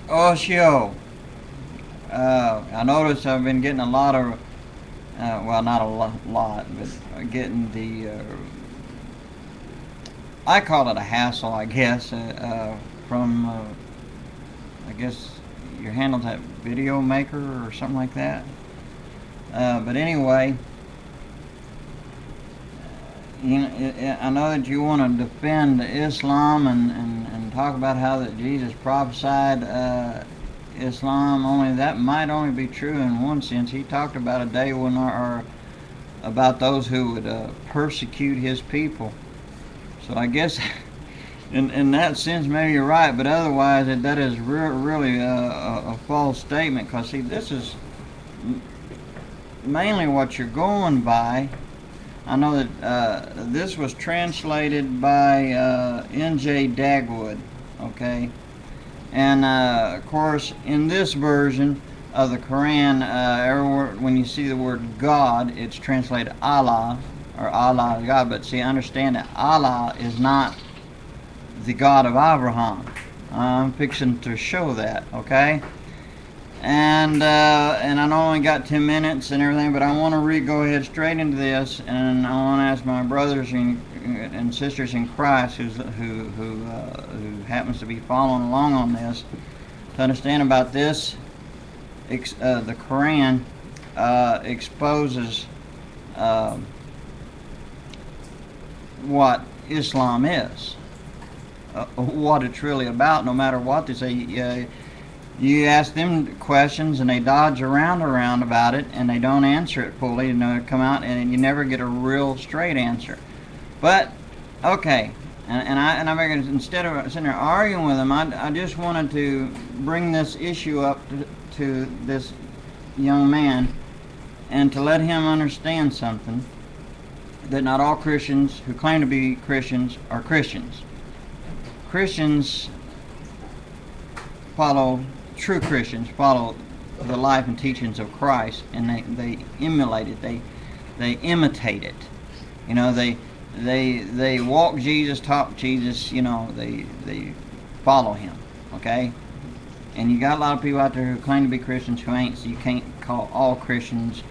Osho. I notice I've been getting a lot of, well, not a lot, but getting the, I call it a hassle, I guess, from, I guess your handle's that video maker or something like that. But anyway, I know that you want to defend Islam and talk about how that Jesus prophesied Islam. Only that might only be true in one sense. He talked about a day when, or about those who would persecute his people. So I guess in that sense maybe you're right, but otherwise that is really a false statement. Because see, this is mainly what you're going by. I know that this was translated by N.J. Dagwood, okay? And of course, in this version of the Quran, when you see the word God, it's translated Allah, or Allah is God. But see, understand that Allah is not the God of Abraham. I'm fixing to show that, okay? And I know I only got 10 minutes and everything, but I want to go ahead straight into this, and I want to ask my brothers and sisters in Christ who happens to be following along on this to understand about this. The Quran exposes what Islam is, what it's really about, no matter what they say. You ask them questions and they dodge around about it and they don't answer it fully, and they come out and you never get a real straight answer. But okay, and I figured instead of sitting there arguing with them, I just wanted to bring this issue up to this young man and to let him understand something, that not all Christians who claim to be Christians are Christians. Christians true Christians follow the life and teachings of Christ, and they emulate it, they imitate it. You know, they walk Jesus, talk Jesus, you know, they follow him, okay? And you got a lot of people out there who claim to be Christians who ain't, so you can't call all Christians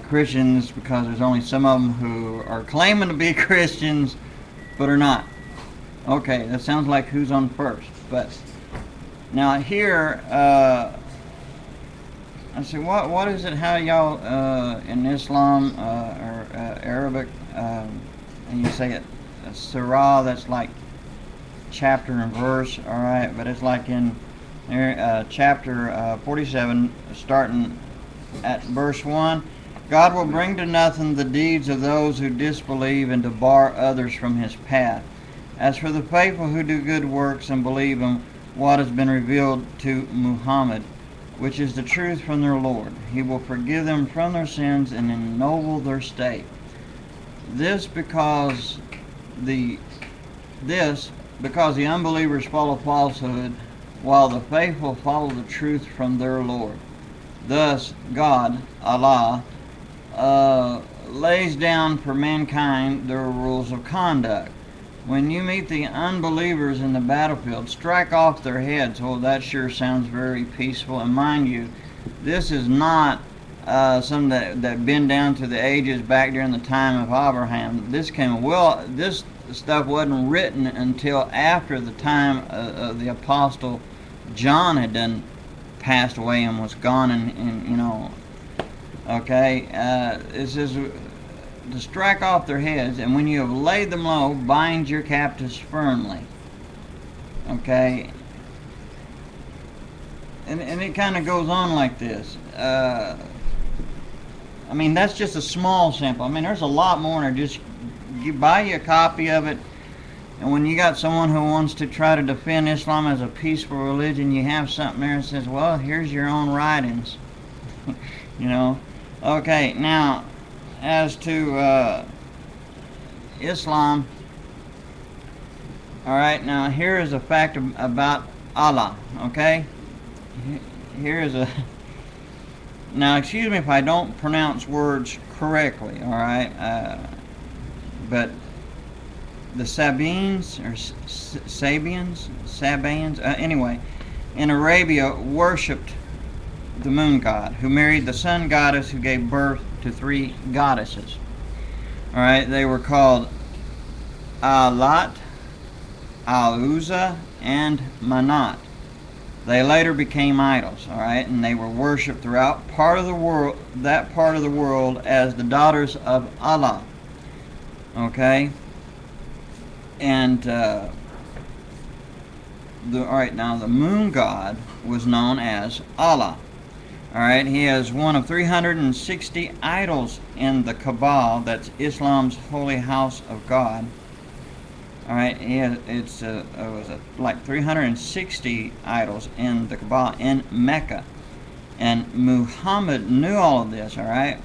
Christians, because there's only some of them who are claiming to be Christians but are not. Okay, that sounds like who's on first, but now here, I say, what is it? How y'all in Islam or Arabic, and you say it, surah? That's like chapter and verse, all right? But it's like in chapter 47, starting at verse 1. God will bring to nothing the deeds of those who disbelieve, and to bar others from his path. As for the faithful who do good works and believe him, what has been revealed to Muhammad, which is the truth from their Lord, he will forgive them from their sins and ennoble their state. This because the unbelievers follow falsehood, while the faithful follow the truth from their Lord. Thus God, Allah, lays down for mankind their rules of conduct. When you meet the unbelievers in the battlefield, strike off their heads. Oh, that sure sounds very peaceful. And mind you, this is not something that been down to the ages back during the time of Abraham. This stuff wasn't written until after the time of the Apostle John had done passed away and was gone, and you know, okay, it says to strike off their heads, and when you have laid them low, bind your captives firmly. Okay, and it kind of goes on like this. I mean, that's just a small sample. I mean, there's a lot more. Just you buy you a copy of it, and when you got someone who wants to try to defend Islam as a peaceful religion, you have something there that says, well, here's your own writings. You know. Okay, now as to Islam, all right, now here is a fact about Allah, okay? Here is a, now excuse me if I don't pronounce words correctly, all right, but the Sabines, or Sabians, anyway, in Arabia worshipped the moon god, who married the sun goddess, who gave birth to 3 goddesses. Alright, they were called Alat, Al-Uzza, and Manat. They later became idols, alright, and they were worshipped throughout that part of the world as the daughters of Allah. Okay? And alright, now the moon god was known as Allah. Alright, he is one of 360 idols in the Kaaba, that's Islam's holy house of God. Alright, it was like 360 idols in the Kaaba in Mecca. And Muhammad knew all of this, alright?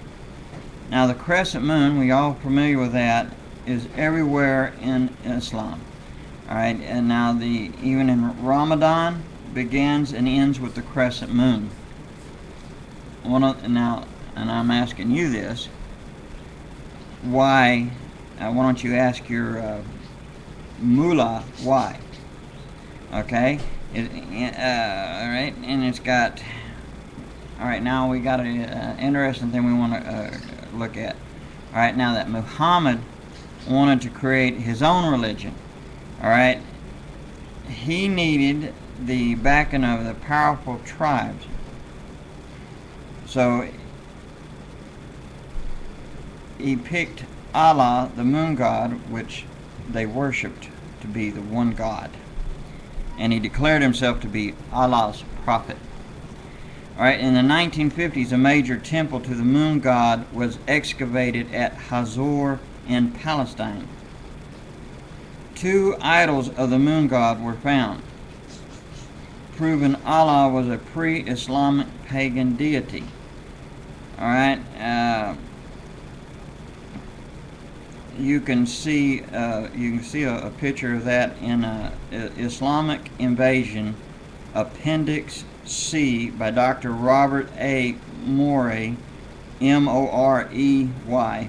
Now the crescent moon, we all familiar with that, is everywhere in Islam. Alright, and now even in Ramadan begins and ends with the crescent moon. Now, and I'm asking you this, why don't you ask your mullah why? Okay, alright, and it's got, alright, now we got an interesting thing we want to look at. Alright, now that Muhammad wanted to create his own religion, alright, he needed the backing of the powerful tribes. So he picked Allah, the moon god, which they worshipped to be the one God, and he declared himself to be Allah's prophet. Alright, in the 1950s, a major temple to the moon god was excavated at Hazor in Palestine. 2 idols of the moon god were found, proving Allah was a pre-Islamic pagan deity. Alright, you can see a picture of that in Islamic Invasion, Appendix C, by Dr. Robert A. Morey, M-O-R-E-Y.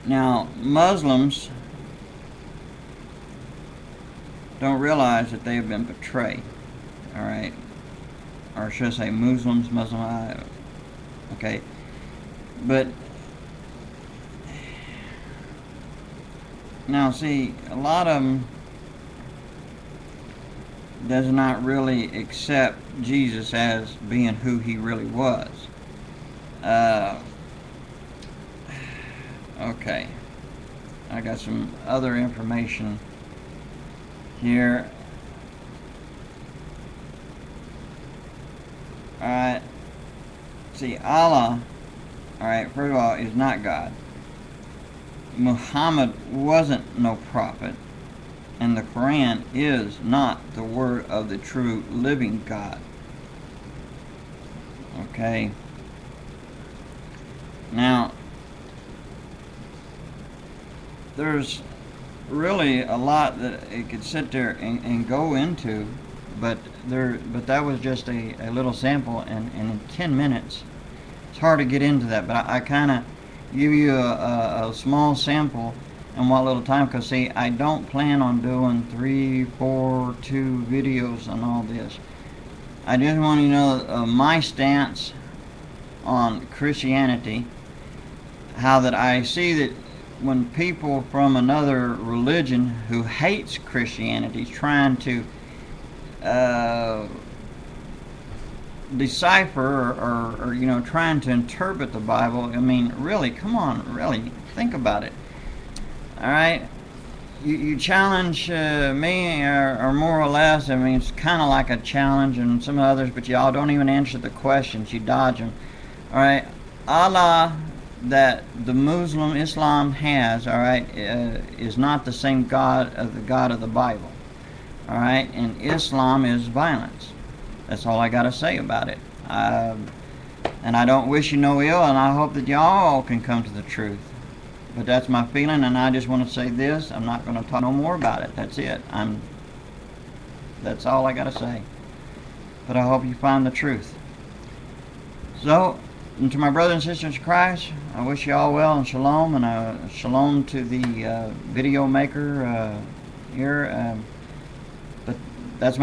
Now, Muslims don't realize that they have been betrayed. Alright, or should I say Muslim, okay, but now see, a lot of them does not really accept Jesus as being who he really was. Okay, I got some other information here. Alright, see, Allah, alright, first of all, is not God. Muhammad wasn't no prophet, and the Quran is not the word of the true living God. Okay, now there's really a lot that it could sit there and go into, but that was just a little sample, and in 10 minutes it's hard to get into that, but I kind of give you a small sample in what little time, because see, I don't plan on doing 3, 4, 2 videos on all this. I just want you to know my stance on Christianity, how that I see that when people from another religion who hates Christianity is trying to decipher or you know, trying to interpret the Bible, I mean, really, come on, really, think about it. Alright, you challenge me, or more or less, I mean, it's kind of like a challenge, and some others, but y'all don't even answer the questions, you dodge them. Alright, Allah that the Muslim Islam has, alright, is not the same God of the Bible. Alright, and Islam is violence. That's all I gotta say about it. And I don't wish you no ill, and I hope that y'all can come to the truth. But that's my feeling, and I just want to say this, I'm not going to talk no more about it. That's it. That's all I gotta say. But I hope you find the truth. So, and to my brothers and sisters in Christ, I wish you all well, and shalom, and shalom to the video maker here. But That's my